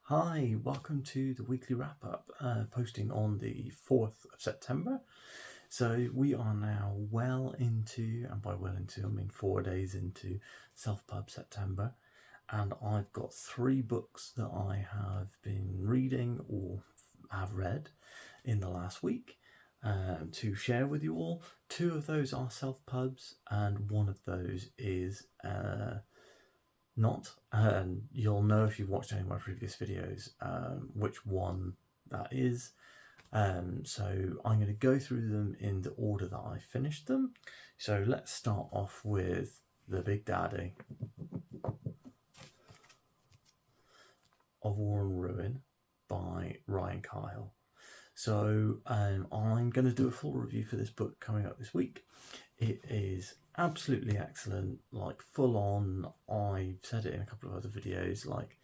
Hi, welcome to the weekly wrap up, posting on the 4th of September. So we are now well into, and by well into, I mean 4 days into Self-Pub September, and I've got 3 books that I have been reading or have read in the last week to share with you all. 2 of those are self-pubs, and 1 of those is not, and you'll know if you've watched any of my previous videos which one that is. So I'm going to go through them in the order that I finished them. So let's start off with the Big Daddy of War and Ruin by Ryan Kyle. So I'm going to do a full review for this book coming up this week. It is absolutely excellent, like full on. I've said it in a couple of other videos, like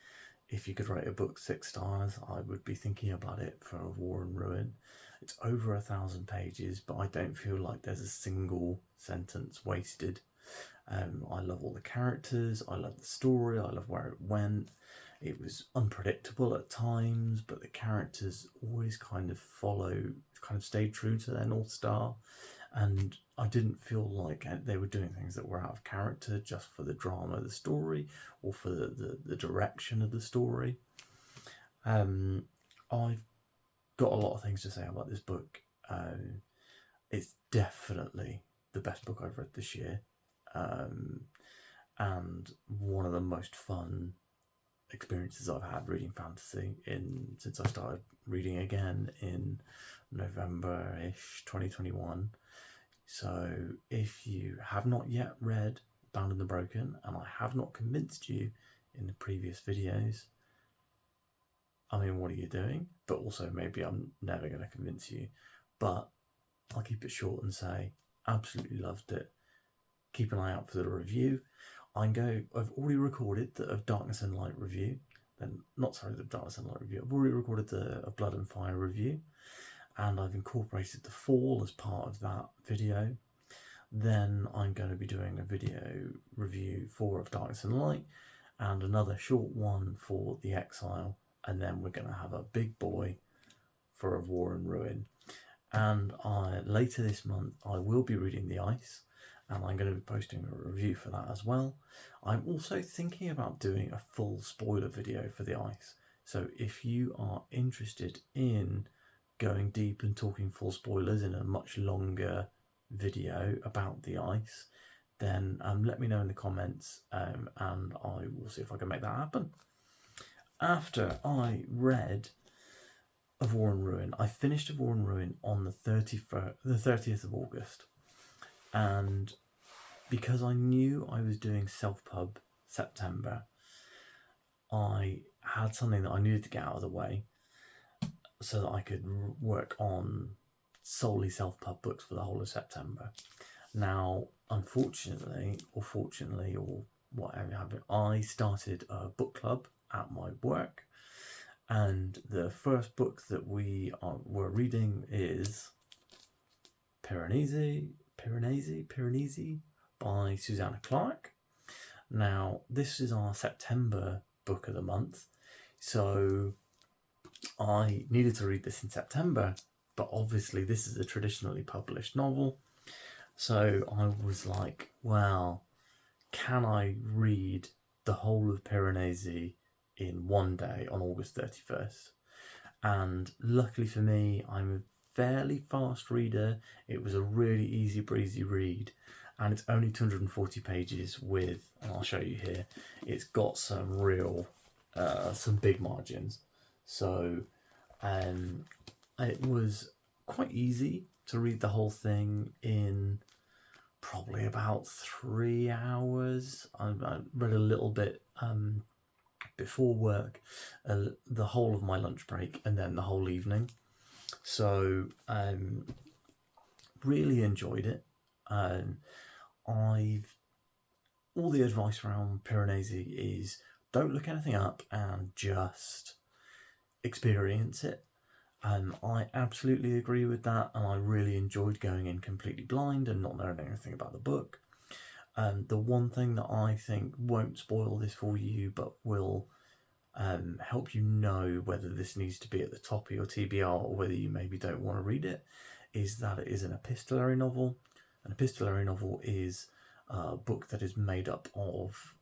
if you could rate a book 6 stars, I would be thinking about it for War and Ruin. It's over 1,000 pages, but I don't feel like there's a single sentence wasted. I love all the characters, I love the story, I love where it went. It was unpredictable at times, but the characters always kind of stayed true to their North Star. And I didn't feel like they were doing things that were out of character just for the drama of the story or for the direction of the story. I've got a lot of things to say about this book. It's definitely the best book I've read this year, and one of the most fun experiences I've had reading fantasy since I started reading again in November-ish 2021. So if you have not yet read Bound and the Broken, and I have not convinced you in the previous videos, I mean, what are you doing? But also maybe I'm never going to convince you. But I'll keep it short and say, absolutely loved it. Keep an eye out for the review. I've already recorded the of Darkness and Light review. The Darkness and Light review. I've already recorded the of Blood and Fire review, and I've incorporated the Fall as part of that video. Then I'm going to be doing a video review for Of Darkness and Light, and another short one for The Exile, and then we're going to have a big boy for Of War and Ruin. And later this month I will be reading The Ice, and I'm going to be posting a review for that as well. I'm also thinking about doing a full spoiler video for The Ice, so if you are interested in going deep and talking full spoilers in a much longer video about The Ice, then let me know in the comments, and I will see if I can make that happen. After I read Of War and Ruin, I finished Of War and Ruin on the 30th of August, and because I knew I was doing Self-Pub September, I had something that I needed to get out of the way so that I could work on solely self-pub books for the whole of September. Now, unfortunately, or fortunately, or whatever, I started a book club at my work, and the first book that were reading is Piranesi by Susanna Clarke. Now, this is our September book of the month, so I needed to read this in September, but obviously this is a traditionally published novel, so I was like, well, can I read the whole of Piranesi in one day on August 31st? And luckily for me, I'm a fairly fast reader. It was a really easy breezy read, and it's only 240 pages with, and I'll show you here, it's got some real, some big margins. So it was quite easy to read the whole thing in probably about 3 hours. I read a little bit before work, the whole of my lunch break, and then the whole evening. So really enjoyed it. All the advice around Piranesi is don't look anything up and just experience it. I absolutely agree with that, and I really enjoyed going in completely blind and not knowing anything about the book. The one thing that I think won't spoil this for you, but will help you know whether this needs to be at the top of your TBR or whether you maybe don't want to read it, is that it is an epistolary novel. An epistolary novel is a book that is made up of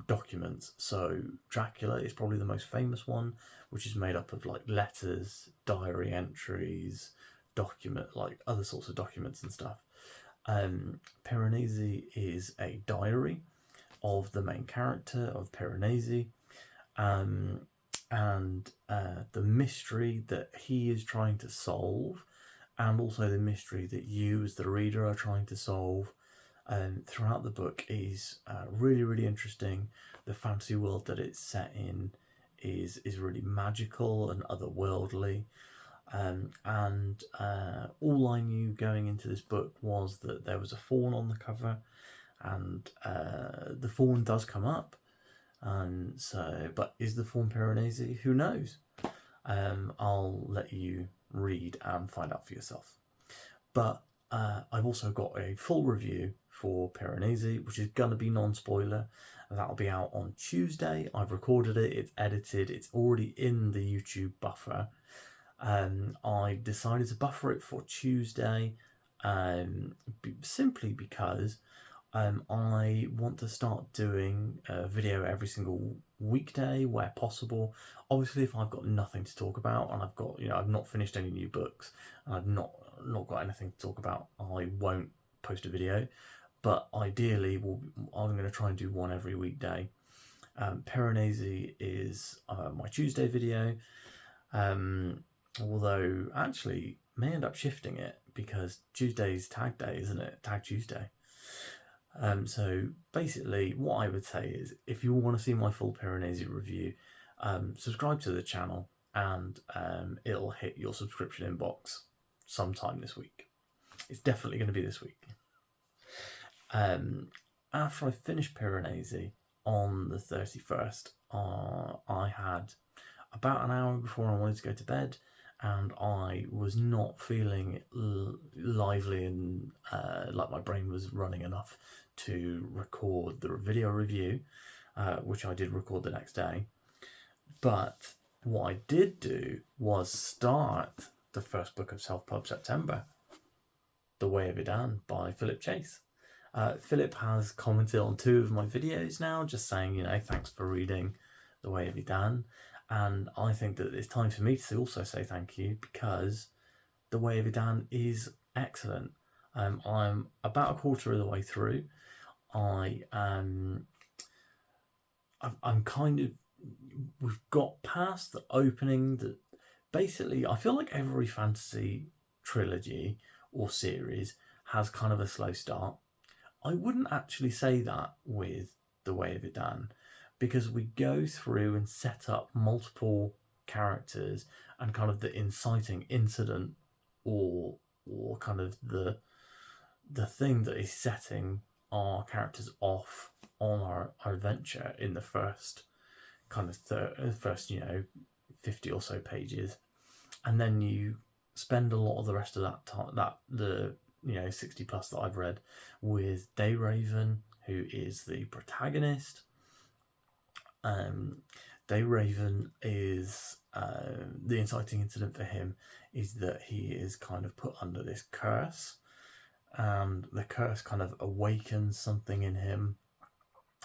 documents. So Dracula is probably the most famous one, which is made up of like letters, diary entries, like other sorts of documents and stuff. Piranesi is a diary of the main character of Piranesi, and the mystery that he is trying to solve, and also the mystery that you as the reader are trying to solve throughout the book is really, really interesting. The fantasy world that it's set in is really magical and otherworldly. And all I knew going into this book was that there was a faun on the cover, and the faun does come up. And so, but is the faun Piranesi? Who knows? I'll let you read and find out for yourself. But I've also got a full review for Piranesi, which is going to be non-spoiler, and that'll be out on Tuesday. I've recorded it, it's edited, it's already in the YouTube buffer. I decided to buffer it for Tuesday simply because I want to start doing a video every single weekday where possible. Obviously, if I've got nothing to talk about and I've got, I've not finished any new books and I've not got anything to talk about, I won't post a video. But ideally, I'm going to try and do one every weekday. Piranesi is my Tuesday video, although actually may end up shifting it because Tuesday's tag day, isn't it? Tag Tuesday. So basically what I would say is, if you want to see my full Piranesi review, subscribe to the channel and it'll hit your subscription inbox sometime this week. It's definitely going to be this week. After I finished Piranesi on the 31st, I had about an hour before I wanted to go to bed, and I was not feeling lively and like my brain was running enough to record the video review, which I did record the next day. But what I did do was start the first book of Self-Pub September, The Way of Adan by Philip Chase. Philip has commented on 2 of my videos now, just saying, thanks for reading The Way of Adan. And I think that it's time for me to also say thank you, because The Way of Adan is excellent. I'm about a quarter of the way through. I'm kind of, we've got past the opening. That basically, I feel like every fantasy trilogy or series has kind of a slow start. I wouldn't actually say that with The Way of Adan, because we go through and set up multiple characters and kind of the inciting incident or kind of the thing that is setting our characters off on our adventure in the first kind of first 50 or so pages, and then you spend a lot of the rest of that time, the 60 plus that I've read, with Dayraven, who is the protagonist. Dayraven is the inciting incident for him is that he is kind of put under this curse, and the curse kind of awakens something in him,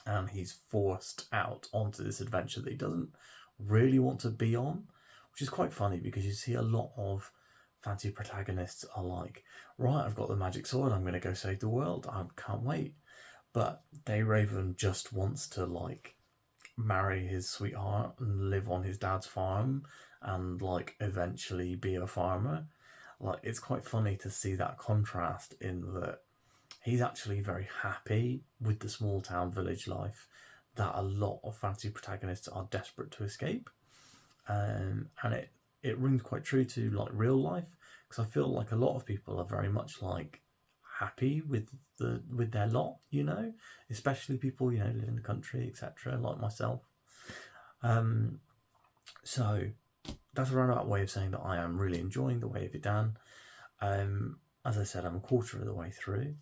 and he's forced out onto this adventure that he doesn't really want to be on, which is quite funny because you see a lot of fantasy protagonists are like, right, I've got the magic sword, I'm going to go save the world, I can't wait. But Dayraven just wants to marry his sweetheart and live on his dad's farm and eventually be a farmer. It's quite funny to see that contrast, in that he's actually very happy with the small town village life that a lot of fantasy protagonists are desperate to escape. And it rings quite true to real life, because I feel like a lot of people are very much happy with their lot, especially people live in the country, etc., like myself. So that's a roundabout way of saying that I am really enjoying The Way of Adan. As I said, I'm a quarter of the way through.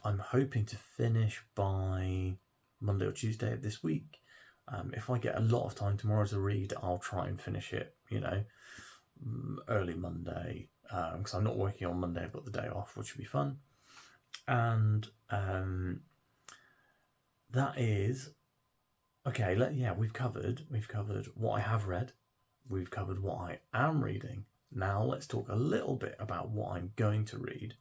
I'm hoping to finish by Monday or Tuesday of this week. If I get a lot of time tomorrow to read, I'll try and finish it, early Monday, because I'm not working on Monday. I've got the day off, which will be fun. And that is okay. We've covered what I have read. We've covered what I am reading. Now let's talk a little bit about what I'm going to read.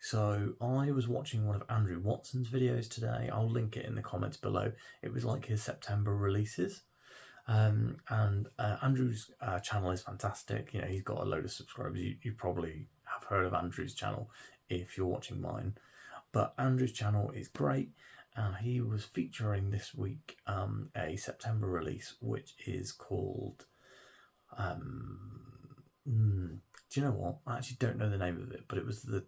So I was watching one of Andrew Watson's videos today. I'll link it in the comments below. It was like his September releases. Andrew's channel is fantastic. He's got a load of subscribers. You probably have heard of Andrew's channel if you're watching mine. But Andrew's channel is great. And he was featuring this week a September release, which is called... do you know what? I actually don't know the name of it, but it was the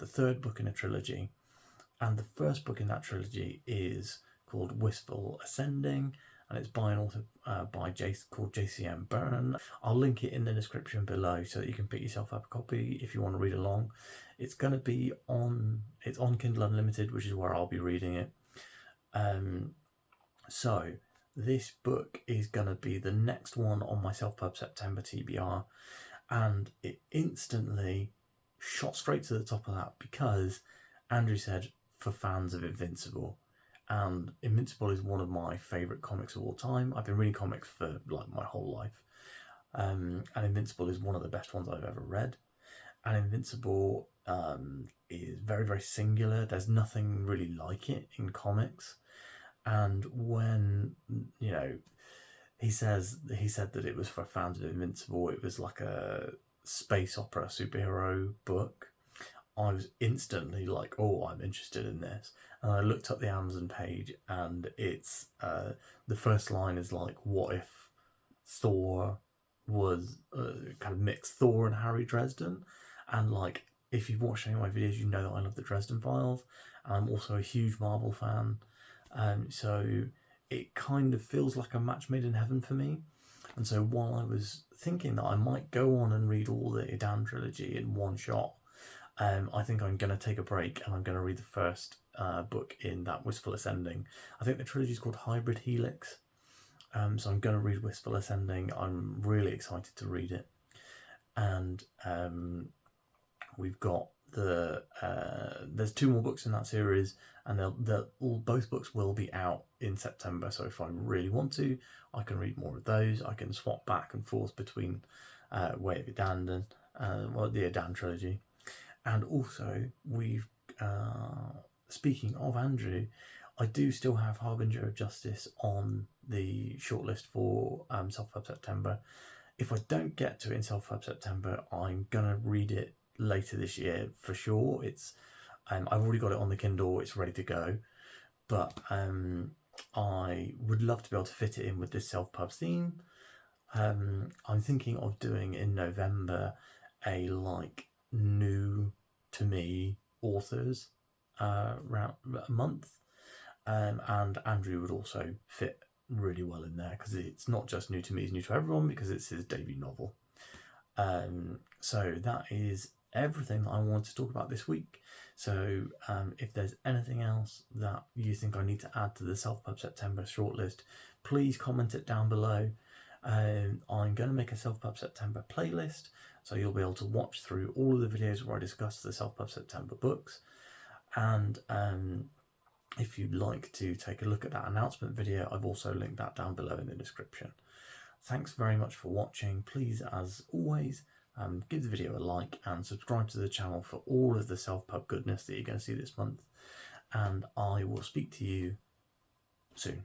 third book in a trilogy. And the first book in that trilogy is called Wistful Ascending, and it's by an author called JCM Byrne. I'll link it in the description below so that you can pick yourself up a copy if you want to read along. It's going to be on Kindle Unlimited, which is where I'll be reading it. So this book is going to be the next one on my Self-Pub September TBR, and it instantly shot straight to the top of that because Andrew said for fans of Invincible. And Invincible is one of my favourite comics of all time. I've been reading comics for my whole life. And Invincible is one of the best ones I've ever read. And Invincible is very, very singular. There's nothing really like it in comics. And when, he said that it was for fans of Invincible, it was like a space opera superhero book. I was instantly like, oh, I'm interested in this. And I looked up the Amazon page, and it's the first line is like, what if Thor was kind of mixed Thor and Harry Dresden? And if you've watched any of my videos, you know that I love the Dresden Files. And I'm also a huge Marvel fan. So it kind of feels like a match made in heaven for me. And so while I was thinking that I might go on and read all the Adan trilogy in one shot, I think I'm going to take a break and I'm going to read the first book in that Wistful Ascending. I think the trilogy is called Hybrid Helix. So I'm going to read Wistful Ascending. I'm really excited to read it. And we've got there's 2 more books in that series, and both books will be out in September. So if I really want to, I can read more of those. I can swap back and forth between Way of Adan and the Adan trilogy. And also, we've speaking of Andrew, I do still have Harbinger of Justice on the shortlist for Self-Pub September. If I don't get to it in Self-Pub September, I'm gonna read it later this year for sure. It's I've already got it on the Kindle, it's ready to go, but I would love to be able to fit it in with this Self-Pub theme. I'm thinking of doing in November a new to me authors month, and Andrew would also fit really well in there because it's not just new to me, it's new to everyone because it's his debut novel. So that is everything that I wanted to talk about this week. So if there's anything else that you think I need to add to the Self-Pub September shortlist, please comment it down below. I'm going to make a Self-Pub September playlist, so you'll be able to watch through all of the videos where I discuss the Self-Pub September books. And if you'd like to take a look at that announcement video, I've also linked that down below in the description. Thanks very much for watching. Please, as always, give the video a like and subscribe to the channel for all of the Self-Pub goodness that you're going to see this month. And I will speak to you soon.